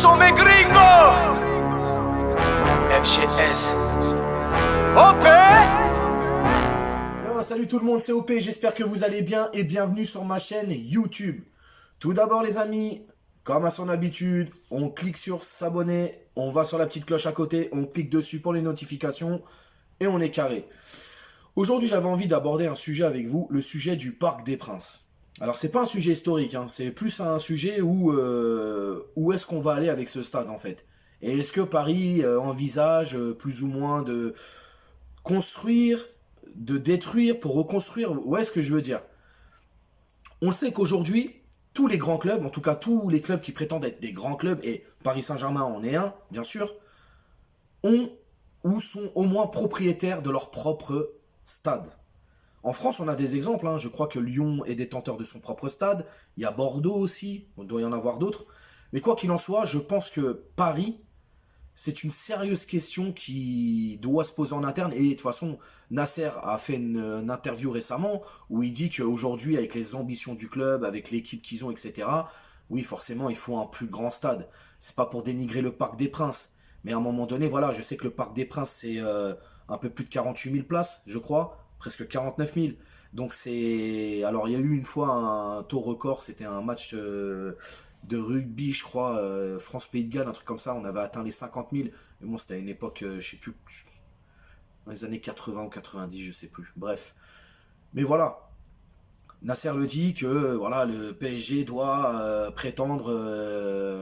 sont mes gringos. FGS. OP. Salut tout le monde, c'est OP, j'espère que vous allez bien et bienvenue sur ma chaîne YouTube. Tout d'abord les amis, comme à son habitude, on clique sur s'abonner, on va sur la petite cloche à côté, on clique dessus pour les notifications et on est carré. Aujourd'hui j'avais envie d'aborder un sujet avec vous, le sujet du Parc des Princes. Alors c'est pas un sujet historique, hein, c'est plus un sujet où est-ce qu'on va aller avec ce stade en fait. Et est-ce que Paris envisage plus ou moins de construire, de détruire pour reconstruire, où est-ce que je veux dire? On sait qu'aujourd'hui, tous les grands clubs, en tout cas tous les clubs qui prétendent être des grands clubs, et Paris Saint-Germain en est un, bien sûr, ont ou sont au moins propriétaires de leur propre stade. En France, on a des exemples, hein. Je crois que Lyon est détenteur de son propre stade, il y a Bordeaux aussi, il doit y en avoir d'autres, mais quoi qu'il en soit, je pense que Paris, c'est une sérieuse question qui doit se poser en interne. Et de toute façon, Nasser a fait une interview récemment où il dit qu'aujourd'hui, avec les ambitions du club, avec l'équipe qu'ils ont, etc., oui, forcément, il faut un plus grand stade. C'est pas pour dénigrer le Parc des Princes. Mais à un moment donné, voilà, je sais que le Parc des Princes, c'est un peu plus de 48 000 places, je crois. Presque 49 000. Donc c'est... Alors, il y a eu une fois un taux record, c'était un match de rugby, je crois, France-Pays de Galles, un truc comme ça, on avait atteint les 50 000. Mais bon, c'était à une époque, je sais plus, dans les années 80 ou 90, je sais plus. Bref. Mais voilà, Nasser le dit que voilà, le PSG doit prétendre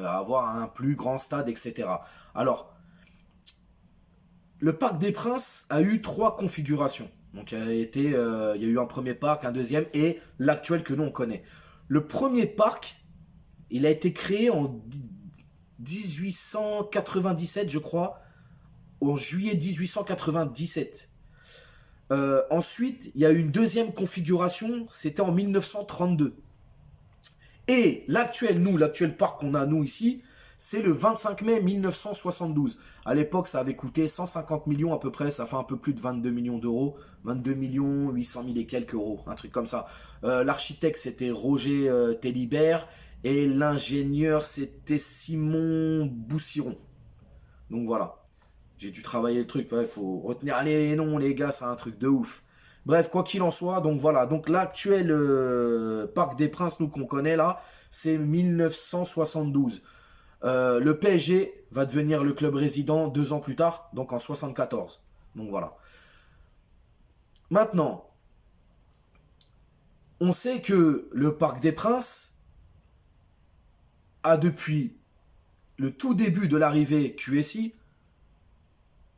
à avoir un plus grand stade, etc. Alors, le Parc des Princes a eu 3 configurations. Donc, il y a eu un premier parc, un deuxième et l'actuel que nous on connaît. Le premier parc, il a été créé en 1897, je crois, en juillet 1897. Ensuite, il y a eu une deuxième configuration, c'était en 1932. Et l'actuel parc qu'on a nous ici, c'est le 25 mai 1972. À l'époque, ça avait coûté 150 millions à peu près, ça fait un peu plus de 22 millions d'euros, 22 millions 800 000 et quelques euros, un truc comme ça. L'architecte, c'était Roger Télibert, et l'ingénieur, c'était Simon Boussiron. Donc voilà. J'ai dû travailler le truc. Il faut retenir les noms, les gars, c'est un truc de ouf. Bref, quoi qu'il en soit, donc voilà. Donc l'actuel Parc des Princes, nous qu'on connaît là, c'est 1972. Le PSG va devenir le club résident 2 ans plus tard, donc en 74. Donc voilà. Maintenant, on sait que le Parc des Princes a depuis le tout début de l'arrivée QSI,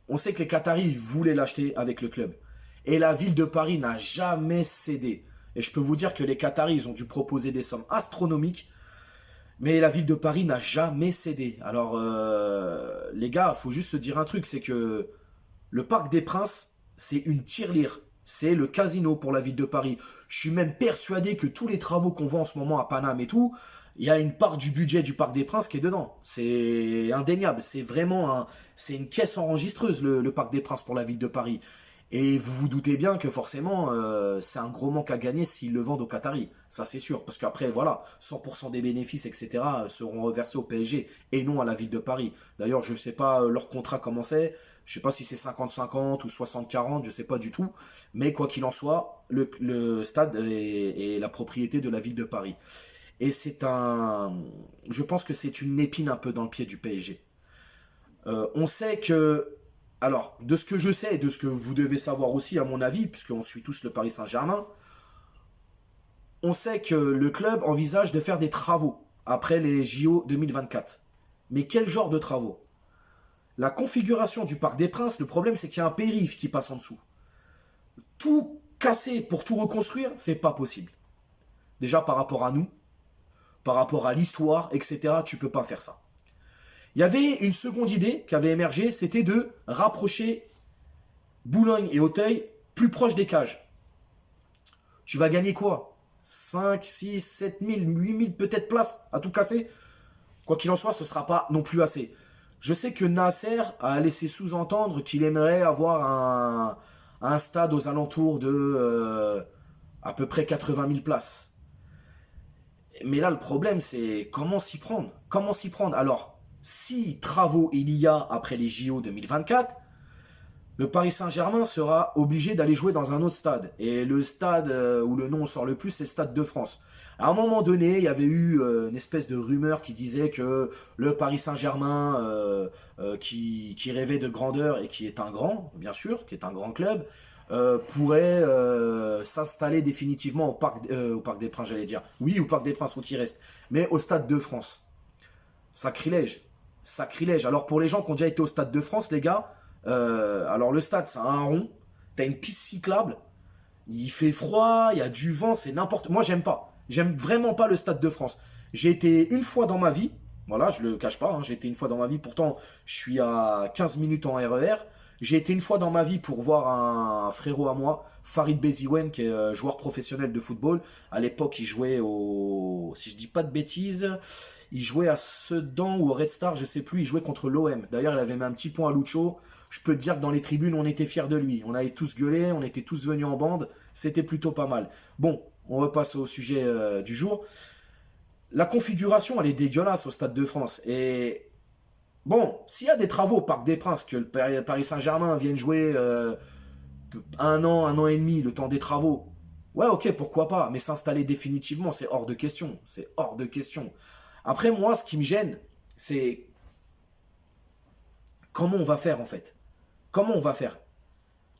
on sait que les Qataris voulaient l'acheter avec le club. Et la ville de Paris n'a jamais cédé. Et je peux vous dire que les Qataris, ils ont dû proposer des sommes astronomiques, mais la ville de Paris n'a jamais cédé. Alors, les gars, il faut juste se dire un truc, c'est que le Parc des Princes, c'est une tirelire. C'est le casino pour la ville de Paris. Je suis même persuadé que tous les travaux qu'on voit en ce moment à Paname et tout, il y a une part du budget du Parc des Princes qui est dedans. C'est indéniable. C'est vraiment c'est une caisse enregistreuse, le Parc des Princes pour la ville de Paris. Et vous vous doutez bien que forcément, c'est un gros manque à gagner s'ils le vendent aux Qataris. Ça, c'est sûr. Parce qu'après, voilà, 100% des bénéfices, etc., seront reversés au PSG et non à la ville de Paris. D'ailleurs, je ne sais pas leur contrat comment c'est. Je ne sais pas si c'est 50-50 ou 60-40, je ne sais pas du tout. Mais quoi qu'il en soit, le stade est la propriété de la ville de Paris. Et je pense que c'est une épine un peu dans le pied du PSG. On sait que... Alors, de ce que je sais et de ce que vous devez savoir aussi, à mon avis, puisqu'on suit tous le Paris Saint-Germain, on sait que le club envisage de faire des travaux après les JO 2024. Mais quel genre de travaux? La configuration du Parc des Princes, le problème c'est qu'il y a un périph' qui passe en dessous. Tout casser pour tout reconstruire, c'est pas possible. Déjà par rapport à nous, par rapport à l'histoire, etc., tu peux pas faire ça. Il y avait une seconde idée qui avait émergé, c'était de rapprocher Boulogne et Auteuil plus proches des cages. Tu vas gagner quoi? 5, 6, 7 000, 8 000 peut-être places à tout casser? Quoi qu'il en soit, ce ne sera pas non plus assez. Je sais que Nasser a laissé sous-entendre qu'il aimerait avoir un stade aux alentours de à peu près 80 000 places. Mais là, le problème, c'est comment s'y prendre? Comment s'y prendre? Alors, si travaux il y a après les JO 2024, le Paris Saint-Germain sera obligé d'aller jouer dans un autre stade. Et le stade où le nom sort le plus, c'est le Stade de France. À un moment donné, il y avait eu une espèce de rumeur qui disait que le Paris Saint-Germain, qui rêvait de grandeur et qui est un grand, bien sûr, qui est un grand club, pourrait s'installer définitivement au Parc des Princes, j'allais dire. Oui, au Parc des Princes, faut qu'il reste. Mais au Stade de France. Sacrilège. Sacrilège. Alors pour les gens qui ont déjà été au Stade de France, les gars, alors le stade, c'est un rond. T'as une piste cyclable. Il fait froid, il y a du vent, c'est n'importe. Moi, j'aime pas. J'aime vraiment pas le Stade de France. J'ai été une fois dans ma vie. Voilà, je le cache pas. Hein, j'ai été une fois dans ma vie. Pourtant, je suis à 15 minutes en RER. J'ai été une fois dans ma vie pour voir un frérot à moi, Farid Beziwen, qui est joueur professionnel de football. À l'époque, il jouait au... Si je dis pas de bêtises, il jouait à Sedan ou au Red Star, je sais plus. Il jouait contre l'OM. D'ailleurs, il avait mis un petit point à Lucho. Je peux te dire que dans les tribunes, on était fiers de lui. On avait tous gueulé, on était tous venus en bande. C'était plutôt pas mal. Bon, on repasse au sujet du jour. La configuration, elle est dégueulasse au Stade de France. Et bon, s'il y a des travaux au Parc des Princes, que le Paris Saint-Germain vienne jouer un an et demi, le temps des travaux, ouais, ok, pourquoi pas. Mais s'installer définitivement, c'est hors de question. C'est hors de question. Après, moi, ce qui me gêne, c'est comment on va faire, en fait. Comment on va faire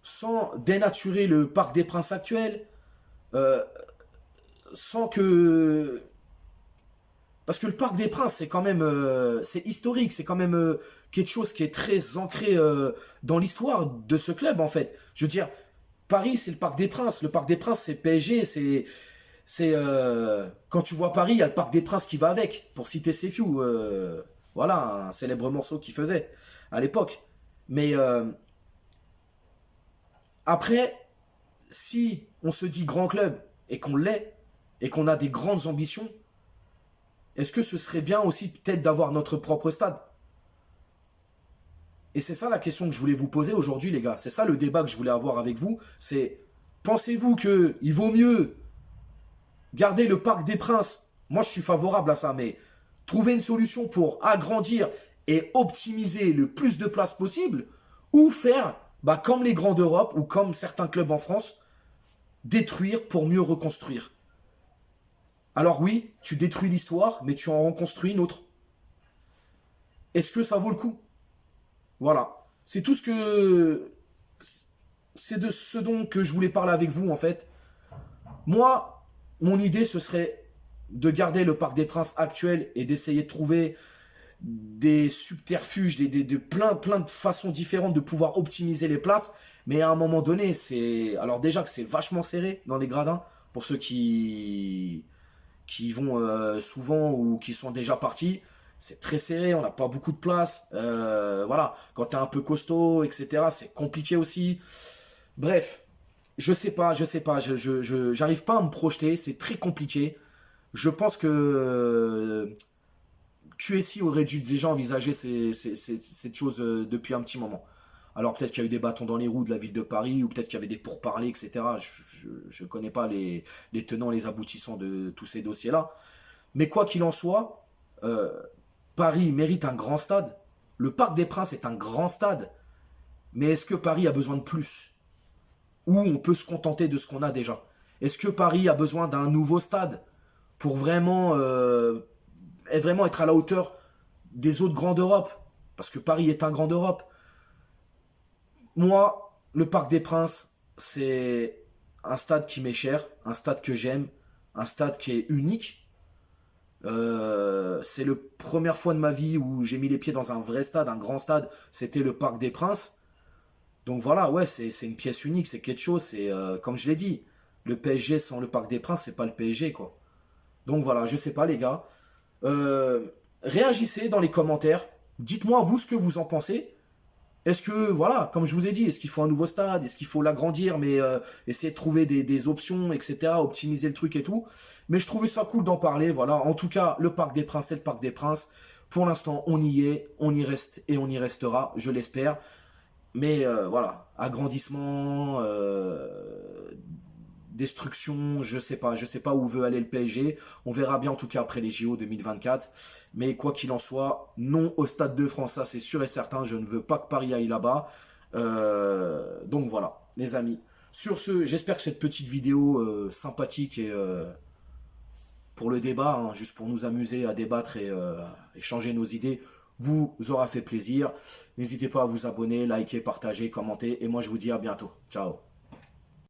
sans dénaturer le Parc des Princes actuel, euh, sans que... Parce que le Parc des Princes, c'est quand même... c'est historique, c'est quand même quelque chose qui est très ancré dans l'histoire de ce club, en fait. Je veux dire, Paris, c'est le Parc des Princes. Le Parc des Princes, c'est PSG, quand tu vois Paris, il y a le Parc des Princes qui va avec, pour citer Sefiu. Voilà, un célèbre morceau qu'il faisait à l'époque. Mais après, si on se dit grand club et qu'on l'est, et qu'on a des grandes ambitions, est-ce que ce serait bien aussi peut-être d'avoir notre propre stade? Et c'est ça la question que je voulais vous poser aujourd'hui, les gars. C'est ça le débat que je voulais avoir avec vous. C'est, pensez-vous qu'il vaut mieux garder le Parc des Princes? Moi, je suis favorable à ça, mais trouver une solution pour agrandir et optimiser le plus de places possible, ou faire comme les grands d'Europe ou comme certains clubs en France, détruire pour mieux reconstruire. Alors oui, tu détruis l'histoire, mais tu en reconstruis une autre. Est-ce que ça vaut le coup? Voilà. C'est tout ce que... C'est de ce dont que je voulais parler avec vous, en fait. Moi, mon idée, ce serait de garder le Parc des Princes actuel et d'essayer de trouver des subterfuges, plein de façons différentes de pouvoir optimiser les places. Mais à un moment donné, c'est... Alors déjà que c'est vachement serré dans les gradins, pour ceux qui vont souvent ou qui sont déjà partis, c'est très serré, on n'a pas beaucoup de place. Voilà, quand t'es un peu costaud, etc., c'est compliqué aussi. Bref, je sais pas, j'arrive pas à me projeter, c'est très compliqué. Je pense que QSI aurait dû déjà envisager cette chose depuis un petit moment. Alors peut-être qu'il y a eu des bâtons dans les roues de la ville de Paris, ou peut-être qu'il y avait des pourparlers, etc. Je ne connais pas les tenants et les aboutissants de tous ces dossiers-là. Mais quoi qu'il en soit, Paris mérite un grand stade. Le Parc des Princes est un grand stade. Mais est-ce que Paris a besoin de plus? Ou on peut se contenter de ce qu'on a déjà? Est-ce que Paris a besoin d'un nouveau stade pour vraiment être à la hauteur des autres grands d'Europe? Parce que Paris est un grand d'Europe. Moi, le Parc des Princes, c'est un stade qui m'est cher, un stade que j'aime, un stade qui est unique. C'est la première fois de ma vie où j'ai mis les pieds dans un vrai stade, un grand stade, c'était le Parc des Princes. Donc voilà, ouais, c'est une pièce unique, c'est quelque chose, c'est comme je l'ai dit, le PSG sans le Parc des Princes, c'est pas le PSG, quoi. Donc voilà, je sais pas les gars. Réagissez dans les commentaires, dites-moi vous ce que vous en pensez. Est-ce que, voilà, comme je vous ai dit, est-ce qu'il faut un nouveau stade? Est-ce qu'il faut l'agrandir, mais essayer de trouver des options, etc., optimiser le truc et tout. Mais je trouvais ça cool d'en parler, voilà. En tout cas, le Parc des Princes, c'est le Parc des Princes. Pour l'instant, on y est, on y reste et on y restera, je l'espère. Mais voilà, agrandissement, destruction, je sais pas où veut aller le PSG. On verra bien en tout cas après les JO 2024. Mais quoi qu'il en soit, non au Stade de France, ça c'est sûr et certain. Je ne veux pas que Paris aille là-bas. Donc voilà, les amis. Sur ce, j'espère que cette petite vidéo sympathique et pour le débat, hein, juste pour nous amuser à débattre et échanger nos idées, vous aura fait plaisir. N'hésitez pas à vous abonner, liker, partager, commenter. Et moi je vous dis à bientôt. Ciao.